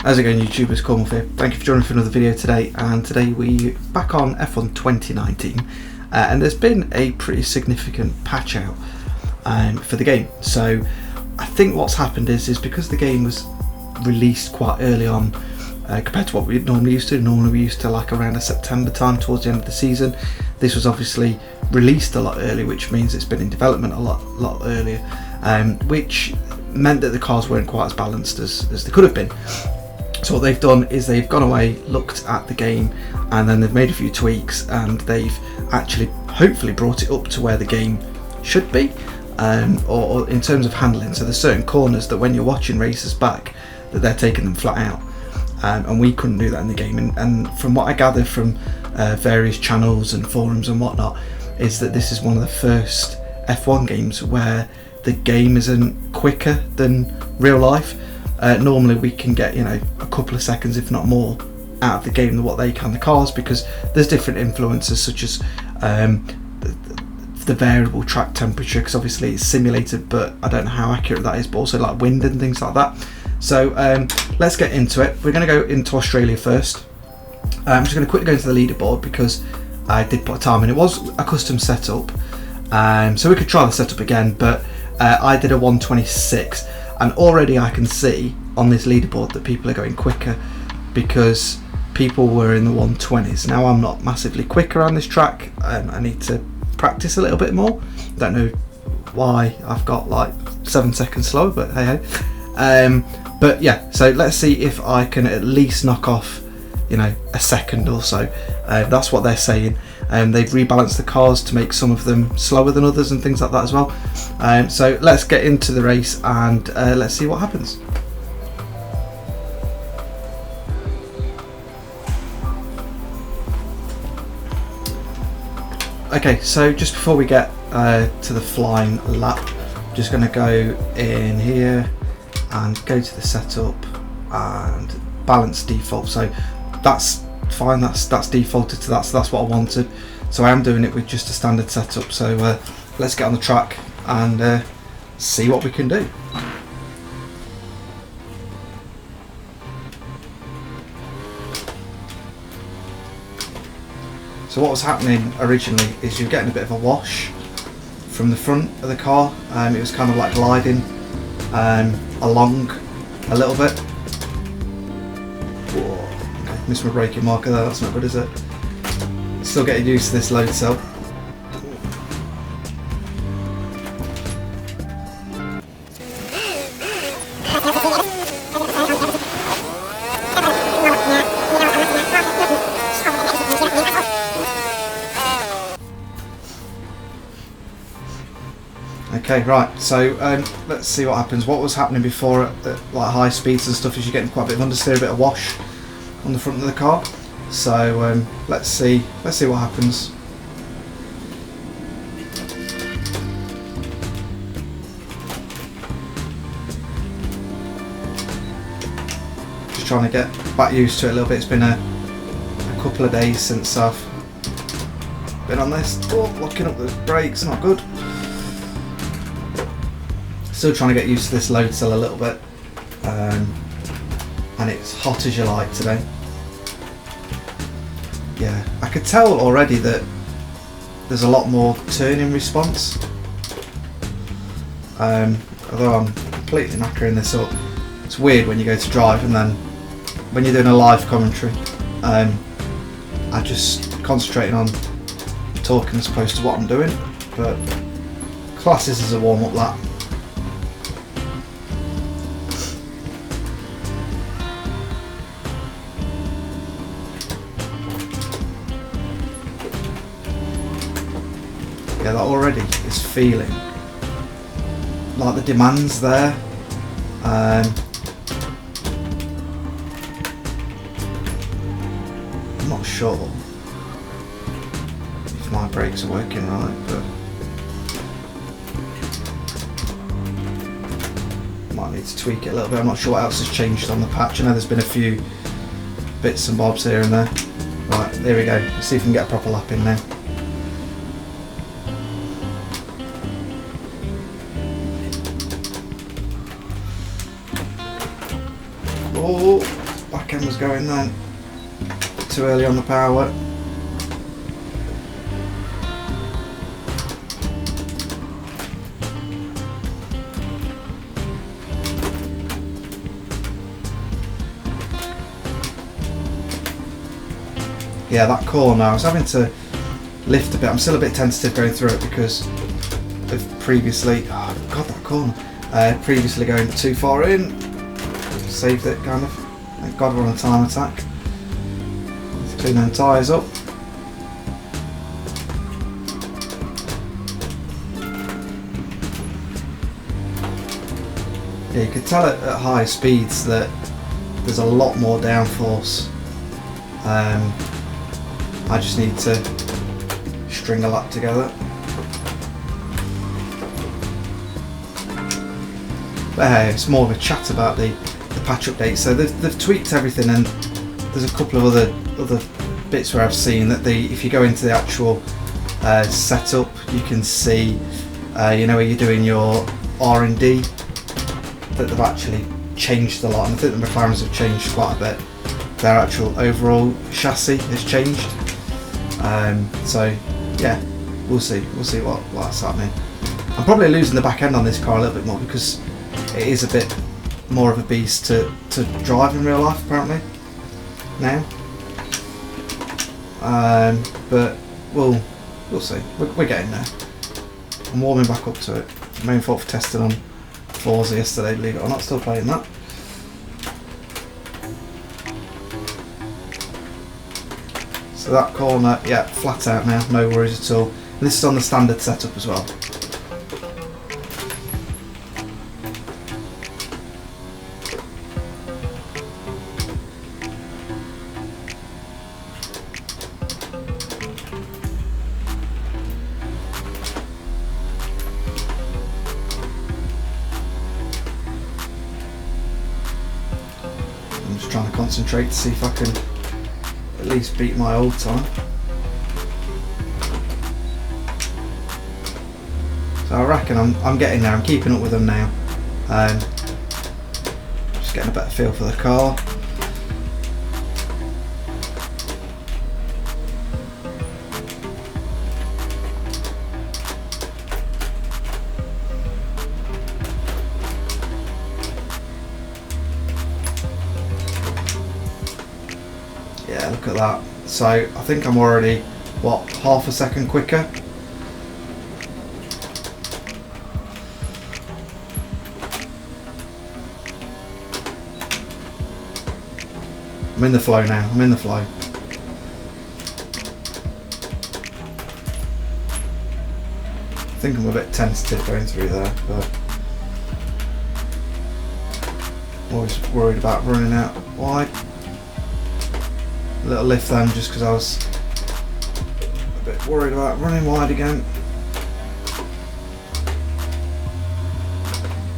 How's it going, YouTubers? Cornwolf here. Thank you for joining me for another video today, and today we're back on F1 2019 and there's been a pretty significant patch out for the game. So I think what's happened is because the game was released quite early on compared to what we normally used to. Normally we used to like around a September time towards the end of the season. This was obviously released a lot earlier, which means it's been in development a lot earlier, which meant that the cars weren't quite as balanced as they could have been. So what they've done is they've gone away, looked at the game, and then they've made a few tweaks, and they've actually hopefully brought it up to where the game should be, or in terms of handling. So there's certain corners that when you're watching races back, that they're taking them flat out, and we couldn't do that in the game. And from what I gather from various channels and forums and whatnot, is that this is one of the first F1 games where the game isn't quicker than real life. Normally we can get, a couple of seconds, if not more, out of the game than what they can, the cars, because there's different influences such as the variable track temperature, because obviously it's simulated, but I don't know how accurate that is, but also like wind and things like that. So let's get into it. We're going to go into Australia first. I'm just going to quickly go into the leaderboard because I did put a time in. It was a custom setup, so we could try the setup again, but I did a 126. And already I can see on this leaderboard that people are going quicker because people were in the 120s. Now I'm not massively quick around this track. I need to practice a little bit more. Don't know why I've got like 7 seconds slower, but hey hey. But yeah, so let's see if I can at least knock off, a second or so. That's what they're saying. They've rebalanced the cars to make some of them slower than others and things like that as well. So let's get into the race and let's see what happens. Okay, so just before we get to the flying lap, I'm just going to go in here and go to the setup and balance default. So that's fine, that's defaulted to that, so that's what I wanted. So I am doing it with just a standard setup. So let's get on the track and see what we can do. So what was happening originally is you're getting a bit of a wash from the front of the car. It was kind of like gliding along a little bit. Missed my braking marker there, that's not good, is it? Still getting used to this load cell. Okay, right, so let's see what happens. What was happening before at like high speeds and stuff is you're getting quite a bit of understeer, a bit of wash on the front of the car. So let's see what happens. Just trying to get back used to it a little bit. It's been a couple of days since I've been on this. Oh, locking up the brakes, not good. Still trying to get used to this load cell a little bit, and it's hot as you like today. Yeah, I could tell already that there's a lot more turning response, although I'm completely knackering this up. It's weird when you go to drive and then when you're doing a live commentary, I just concentrating on talking as opposed to what I'm doing, but class this as a warm-up lap. Yeah, that already is feeling like the demand's there. I'm not sure if my brakes are working right, but might need to tweak it a little bit. I'm not sure what else has changed on the patch. I know there's been a few bits and bobs here and there. Right, there we go. Let's see if we can get a proper lap in now. Oh, back end was going then. Too early on the power. Yeah, that corner, I was having to lift a bit. I'm still a bit tentative going through it because of previously, oh god, that corner, previously going too far in. Saved it, kind of. Thank god we're on a time attack. Let's clean them tyres up. Yeah, you can tell at high speeds that there's a lot more downforce. I just need to string a lap together. But hey, it's more of a chat about the patch update. So they've tweaked everything, and there's a couple of other bits where I've seen that if you go into the actual setup, you can see you know, where you're doing your R&D, that they've actually changed a lot, and I think the McLarens have changed quite a bit. Their actual overall chassis has changed. So yeah, we'll see what's happening. I'm probably losing the back end on this car a little bit more because it is a bit more of a beast to drive in real life apparently now. But we'll see. We're getting there. I'm warming back up to it. Main fault for testing on Forza yesterday, believe it or not, still playing that. So that corner, yeah, flat out now, no worries at all. And this is on the standard setup as well. I'm just trying to concentrate to see if I can at least beat my old time. So I reckon I'm getting there, I'm keeping up with them now. Just getting a better feel for the car. Yeah, look at that. So I think I'm already, what, half a second quicker? I'm in the flow now, I'm in the flow. I think I'm a bit tentative going through there, but always worried about running out wide. A little lift then, just because I was a bit worried about running wide again.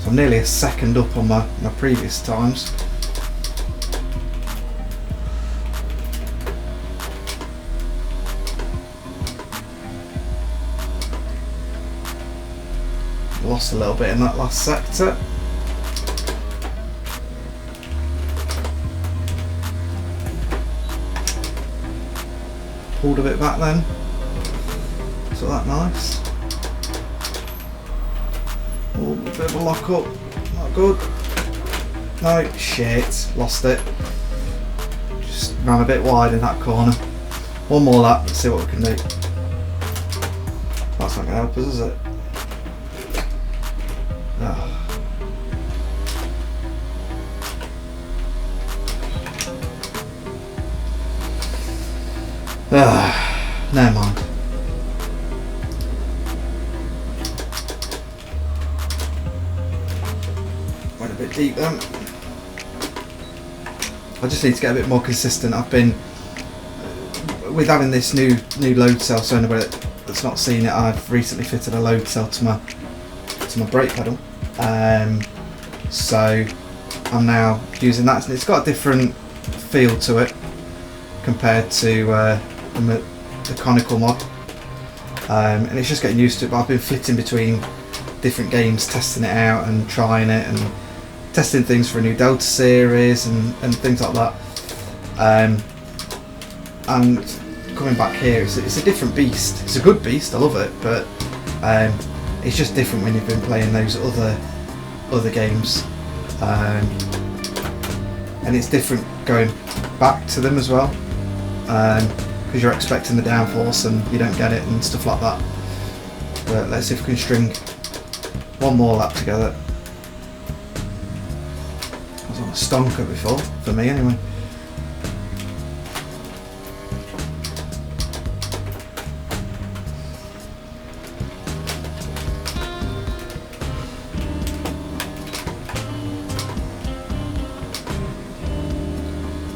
So I'm nearly a second up on my previous times. Lost a little bit in that last sector. Pulled a bit back then. So that nice. Oh, a bit of a lock up. Not good. No, shit. Lost it. Just ran a bit wide in that corner. One more lap, let's see what we can do. That's not going to help us, is it? Oh. Never mind. Went a bit deep then. I just need to get a bit more consistent. I've been, with having this new load cell, so anybody that's not seen it, I've recently fitted a load cell to my brake pedal. So I'm now using that, and it's got a different feel to it compared to the conical mod, and it's just getting used to it. But I've been flitting between different games, testing it out and trying it, and testing things for a new Delta series and things like that. And coming back here, it's a different beast. It's a good beast, I love it, but it's just different when you've been playing those other games, and it's different going back to them as well, because you're expecting the downforce and you don't get it and stuff like that. But let's see if we can string one more lap together. I was on a stonker before, for me anyway.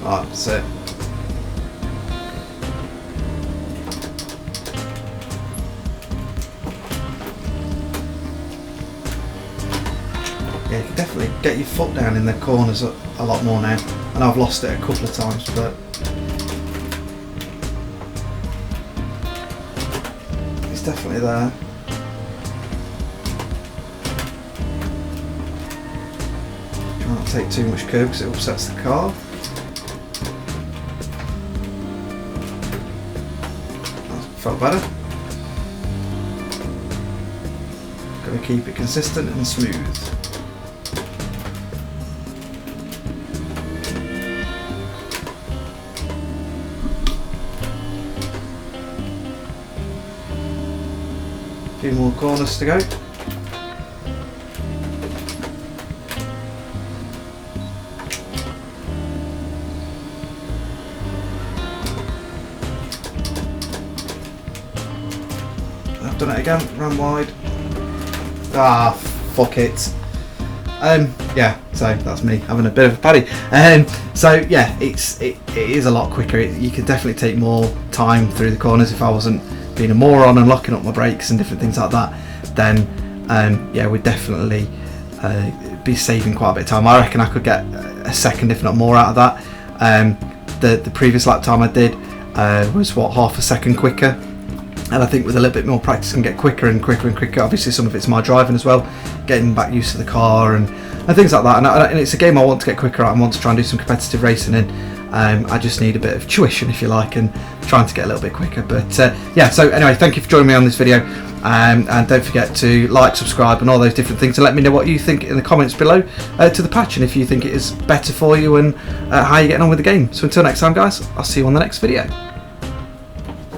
Oh, that's it. Yeah, you can definitely get your foot down in the corners a lot more now. I know I've lost it a couple of times, but it's definitely there. Try not to take too much curb because it upsets the car. Felt better. Got to keep it consistent and smooth. A few more corners to go. I've done it again, ran wide. Ah, fuck it. Yeah, so that's me having a bit of a paddy. So yeah, it is a lot quicker. You can definitely take more time through the corners. If I wasn't being a moron and locking up my brakes and different things like that, then yeah, we'd definitely be saving quite a bit of time. I reckon I could get a second, if not more, out of that. The previous lap time I did was what, half a second quicker. And I think with a little bit more practice, I can get quicker and quicker and quicker. Obviously, some of it's my driving as well, getting back used to the car and things like that. And it's a game I want to get quicker at and want to try and do some competitive racing in. I just need a bit of tuition, if you like, and trying to get a little bit quicker. But yeah, so anyway, thank you for joining me on this video. And don't forget to like, subscribe, and all those different things. And let me know what you think in the comments below to the patch, and if you think it is better for you and how you're getting on with the game. So until next time, guys, I'll see you on the next video.